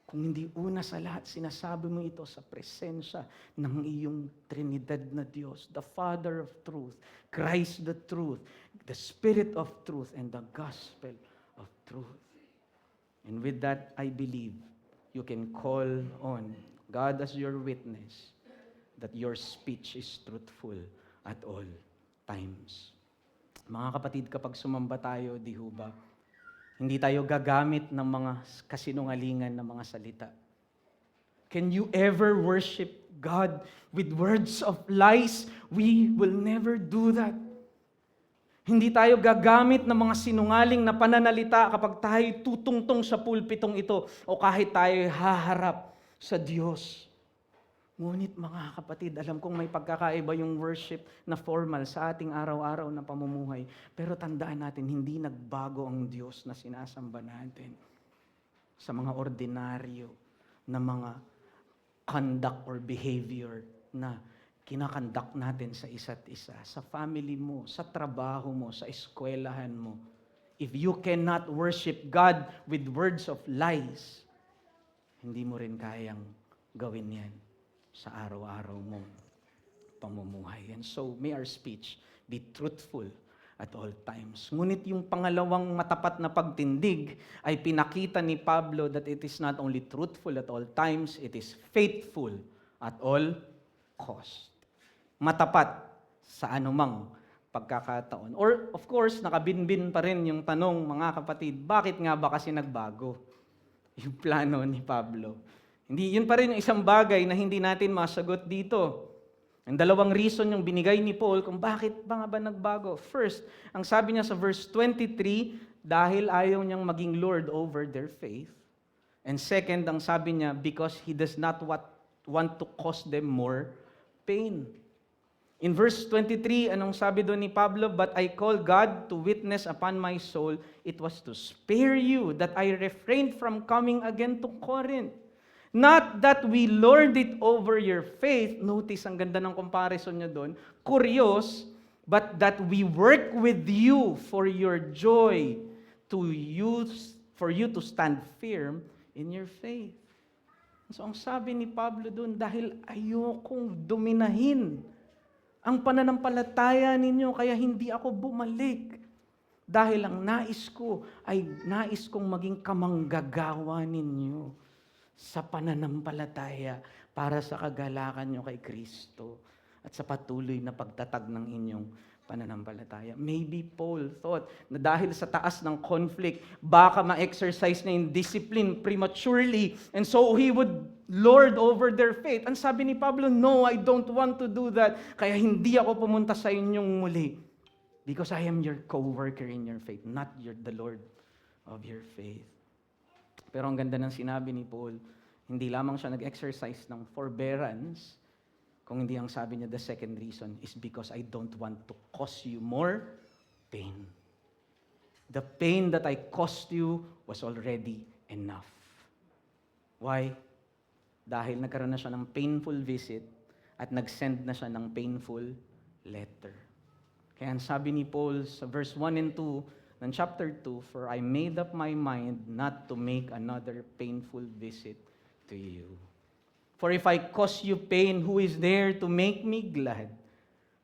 Kung hindi una sa lahat, sinasabi mo ito sa presensya ng iyong Trinidad na Diyos, the Father of truth, Christ the truth, the Spirit of truth, and the gospel of truth. And with that, I believe you can call on God as your witness that your speech is truthful at all times. Mga kapatid, kapag sumamba tayo, di ho ba, hindi tayo gagamit ng mga kasinungalingan na mga salita. Can you ever worship God with words of lies? We will never do that. Hindi tayo gagamit ng mga sinungaling na pananalita kapag tayo tutungtong sa pulpitong ito o kahit tayo haharap sa Diyos. Ngunit mga kapatid, alam kong may pagkakaiba yung worship na formal sa ating araw-araw na pamumuhay. Pero tandaan natin, hindi nagbago ang Diyos na sinasamba natin sa mga ordinaryo na mga conduct or behavior na kinakandak natin sa isa't isa, sa family mo, sa trabaho mo, sa eskwelahan mo. If you cannot worship God with words of lies, hindi mo rin kayang gawin yan sa araw-araw mong pamumuhay. And so, may our speech be truthful at all times. Ngunit yung pangalawang matapat na pagtindig ay pinakita ni Pablo that it is not only truthful at all times, it is faithful at all cost. Matapat sa anumang pagkakataon. Or, of course, nakabinbin pa rin yung tanong, mga kapatid, bakit nga ba kasi nagbago yung plano ni Pablo? Hindi, yun pa rin yung isang bagay na hindi natin masagot dito. Ang dalawang reason yung binigay ni Paul kung bakit ba nga ba nagbago. First, ang sabi niya sa verse 23, dahil ayaw niyang maging Lord over their faith. And second, ang sabi niya, because he does not want to cause them more pain. In verse 23, anong sabi doon ni Pablo? But I call God to witness upon my soul, it was to spare you that I refrained from coming again to Corinth. Not that we lord it over your faith. Notice, ang ganda ng comparison niya doon. Curious, but that we work with you for your joy, for you to stand firm in your faith. So ang sabi ni Pablo doon, dahil ayokong dominahin ang pananampalataya ninyo, kaya hindi ako bumalik. Dahil ang nais ko ay nais kong maging kamanggagawa ninyo sa pananampalataya para sa kagalakan nyo kay Kristo at sa patuloy na pagtatag ng inyong pananampalataya. Maybe Paul thought na dahil sa taas ng conflict, baka ma-exercise na yung discipline prematurely and so he would lord over their faith. Ang sabi ni Pablo, no, I don't want to do that. Kaya hindi ako pumunta sa inyong muli because I am your co-worker in your faith, not the Lord of your faith. Pero ang ganda ng sinabi ni Paul, hindi lamang siya nag-exercise ng forbearance, kung hindi ang sabi niya, the second reason is because I don't want to cause you more pain. The pain that I caused you was already enough. Why? Dahil nagkaroon na siya ng painful visit at nag-send na siya ng painful letter. Kaya ang sabi ni Paul sa verse 1 and 2 ng chapter 2, "For I made up my mind not to make another painful visit to you. For if I cause you pain, who is there to make me glad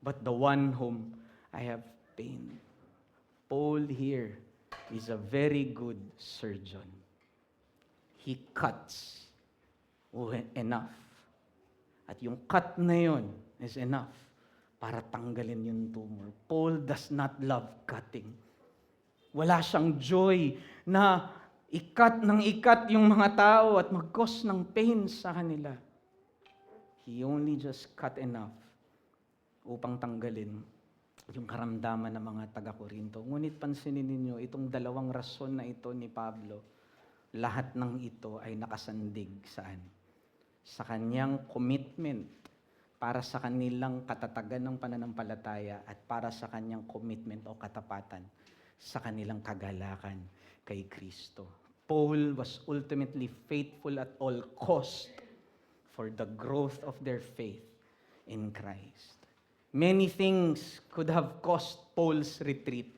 but the one whom I have pained?" Paul here is a very good surgeon. He cuts enough. At yung cut na yun is enough para tanggalin yung tumor. Paul does not love cutting. Wala siyang joy na ikat yung mga tao at mag-cause ng pain sa kanila. He only just cut enough upang tanggalin yung karamdaman ng mga taga-Korinto. Ngunit pansinin ninyo, itong dalawang rason na ito ni Pablo, lahat ng ito ay nakasandig saan? Sa kanyang commitment para sa kanilang katatagan ng pananampalataya at para sa kanyang commitment o katapatan sa kanilang kagalakan kay Kristo. Paul was ultimately faithful at all cost for the growth of their faith in Christ. Many things could have caused Paul's retreat.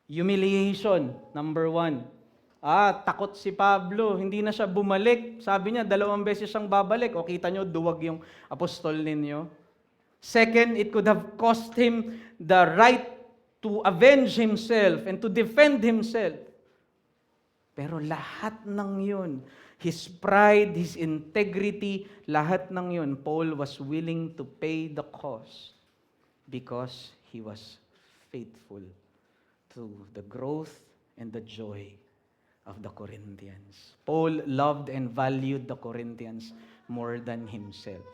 Humiliation, number 1. Takot si Pablo, hindi na siya bumalik. Sabi niya, 2 beses siyang babalik. O kita niyo, duwag yung apostol ninyo. Second, it could have cost him the right to avenge himself and to defend himself. Pero lahat ng yun, his pride, his integrity, lahat ng yun, Paul was willing to pay the cost because he was faithful to the growth and the joy of the Corinthians. Paul loved and valued the Corinthians more than himself.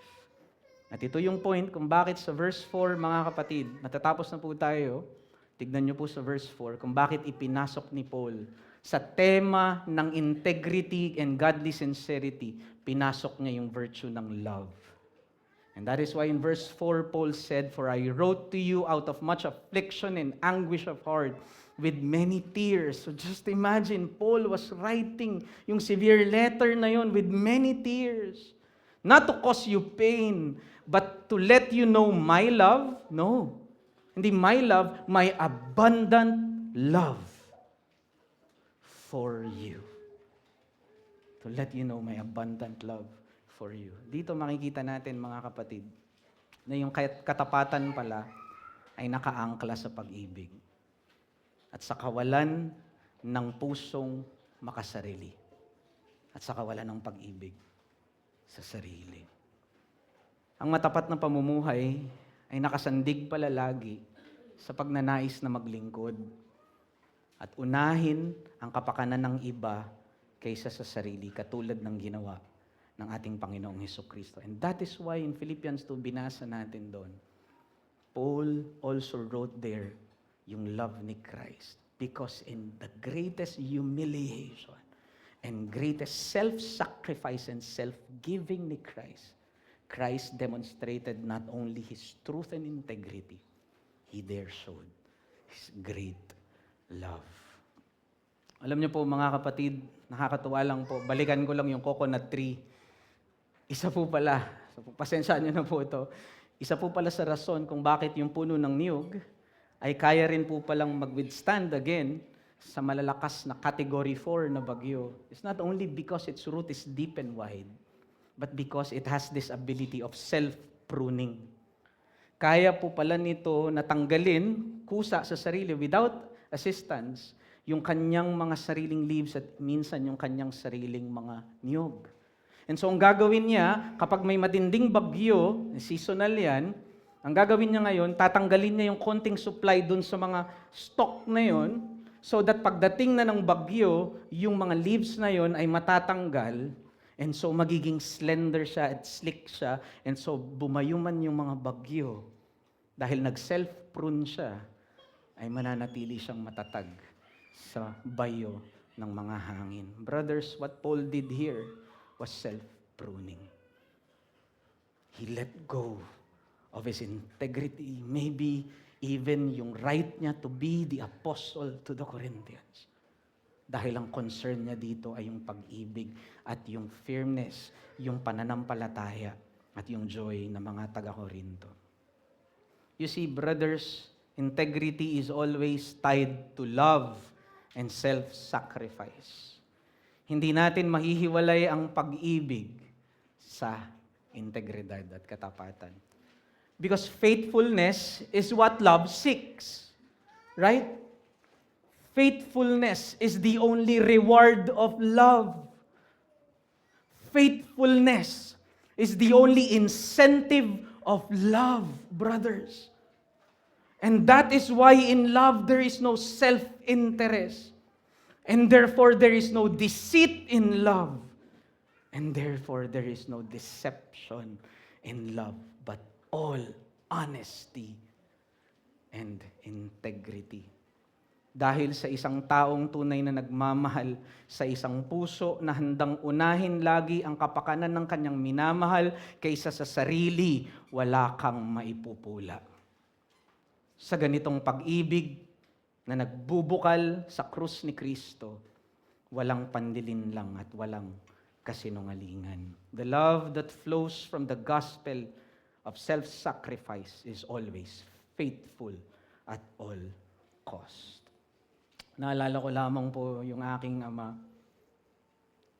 At ito yung point kung bakit sa verse 4, mga kapatid, natatapos na po tayo, tignan nyo po sa verse 4, kung bakit ipinasok ni Paul sa tema ng integrity and godly sincerity, pinasok niya yung virtue ng love. And that is why in verse 4, Paul said, "For I wrote to you out of much affliction and anguish of heart, with many tears." So just imagine, Paul was writing yung severe letter na yun with many tears. Not to cause you pain, but to let you know my love. No. Hindi my love, my abundant love for you. To let you know my abundant love for you. Dito makikita natin, mga kapatid, na yung katapatan pala ay nakaangkla sa pag-ibig at sa kawalan ng pusong makasarili at sa kawalan ng pag-ibig sa sarili. Ang matapat na pamumuhay ay nakasandig pala lagi sa pagnanais na maglingkod at unahin ang kapakanan ng iba kaysa sa sarili, katulad ng ginawa ng ating Panginoong Hesukristo. And that is why in Philippians 2, binasa natin doon, Paul also wrote there yung love ni Christ. Because in the greatest humiliation and greatest self-sacrifice and self-giving ni Christ, Christ demonstrated not only His truth and integrity, He there showed His great love. Alam niyo po, mga kapatid, nakakatuwa lang po, balikan ko lang yung coconut tree. Isa po pala, pasensyaan niyo na po ito, isa po pala sa rason kung bakit yung puno ng niyog ay kaya rin po palang mag-withstand again sa malalakas na category 4 na bagyo. It's not only because its root is deep and wide, but because it has this ability of self-pruning. Kaya po pala nito natanggalin, kusa sa sarili, without assistance, yung kanyang mga sariling leaves at minsan yung kanyang sariling mga niyog. And so ang gagawin niya, kapag may matinding bagyo, seasonal yan, ang gagawin niya ngayon, tatanggalin niya yung konting supply dun sa mga stock na yon, so that pagdating na ng bagyo, yung mga leaves na yon ay matatanggal, and so magiging slender siya at slick siya, and so bumayuman yung mga bagyo. Dahil nag-self-prune siya, ay mananatili siyang matatag sa bayo ng mga hangin. Brothers, what Paul did here was self-pruning. He let go of his integrity, maybe even yung right niya to be the apostle to the Corinthians. Dahil ang concern niya dito ay yung pag-ibig at yung firmness, yung pananampalataya at yung joy ng mga taga-Korinto. You see, brothers, integrity is always tied to love and self-sacrifice. Hindi natin mahihiwalay ang pag-ibig sa integridad at katapatan. Because faithfulness is what love seeks. Right? Faithfulness is the only reward of love. Faithfulness is the only incentive of love, brothers. And that is why in love there is no self-interest. And therefore there is no deceit in love. And therefore there is no deception in love, but all honesty and integrity. Dahil sa isang taong tunay na nagmamahal, sa isang puso na handang unahin lagi ang kapakanan ng kanyang minamahal kaysa sa sarili, wala kang maipupula. Sa ganitong pag-ibig na nagbubukal sa krus ni Kristo, walang pandilinlang at walang kasinungalingan. The love that flows from the gospel of self-sacrifice is always faithful at all cost. Naalala ko lamang po yung aking ama.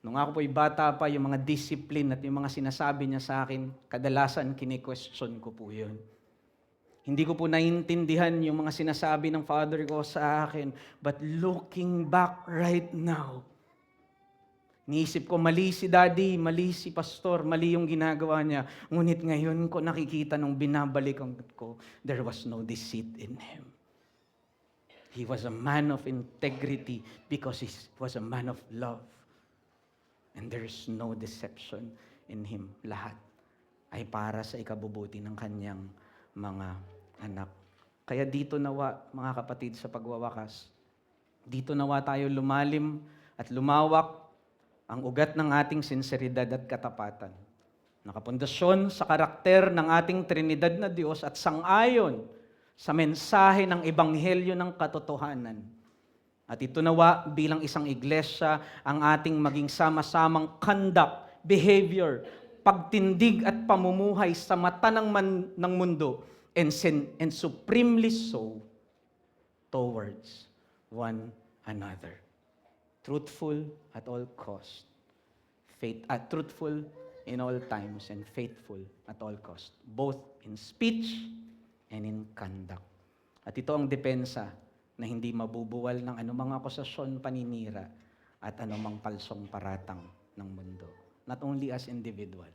Nung ako po'y bata pa, yung mga discipline at yung mga sinasabi niya sa akin, kadalasan kine-question ko po yun. Hindi ko po naiintindihan yung mga sinasabi ng father ko sa akin. But looking back right now, niisip ko, mali si daddy, mali si pastor, mali yung ginagawa niya. Ngunit ngayon ko nakikita nung binabalikan ko, there was no deceit in him. He was a man of integrity because he was a man of love. And there is no deception in him. Lahat ay para sa ikabubuti ng kanyang mga anak. Kaya dito nawa, mga kapatid, sa pagwawakas, dito nawa tayo lumalim at lumawak ang ugat ng ating sinseridad at katapatan. Nakapundasyon sa karakter ng ating Trinidad na Diyos at sang-ayon sa mensahe ng Ebanghelyo ng katotohanan. At ito nawa bilang isang iglesia ang ating maging sama-samang conduct, behavior, pagtindig at pamumuhay sa mata ng mundo and supremely so towards one another. Truthful at all cost. Truthful in all times and faithful at all cost. Both in speech and in conduct. At ito ang depensa na hindi mabubuwal ng anumang akusasyon, paninira, at anumang palsong paratang ng mundo. Not only as individual,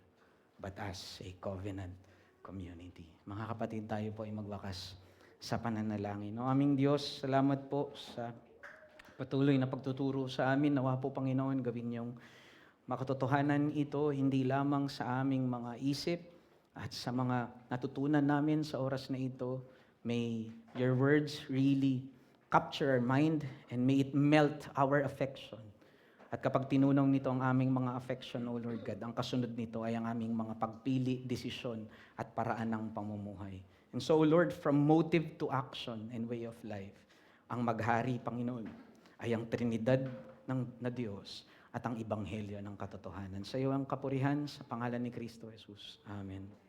but as a covenant community. Mga kapatid, tayo po ay magwakas sa pananalangin. O aming Diyos, salamat po sa patuloy na pagtuturo sa amin. Nawa po, Panginoon, gawin niyong makatotohanan ito hindi lamang sa aming mga isip, at sa mga natutunan namin sa oras na ito, may your words really capture our mind and may it melt our affection. At kapag tinunong nito ang aming mga affection, O Lord God, ang kasunod nito ay ang aming mga pagpili, desisyon, at paraan ng pamumuhay. And so, Lord, from motive to action and way of life, ang maghari, Panginoon, ay ang Trinidad na Diyos at ang Ebanghelyo ng katotohanan. Sa iyo ang kapurihan sa pangalan ni Kristo Jesus. Amen.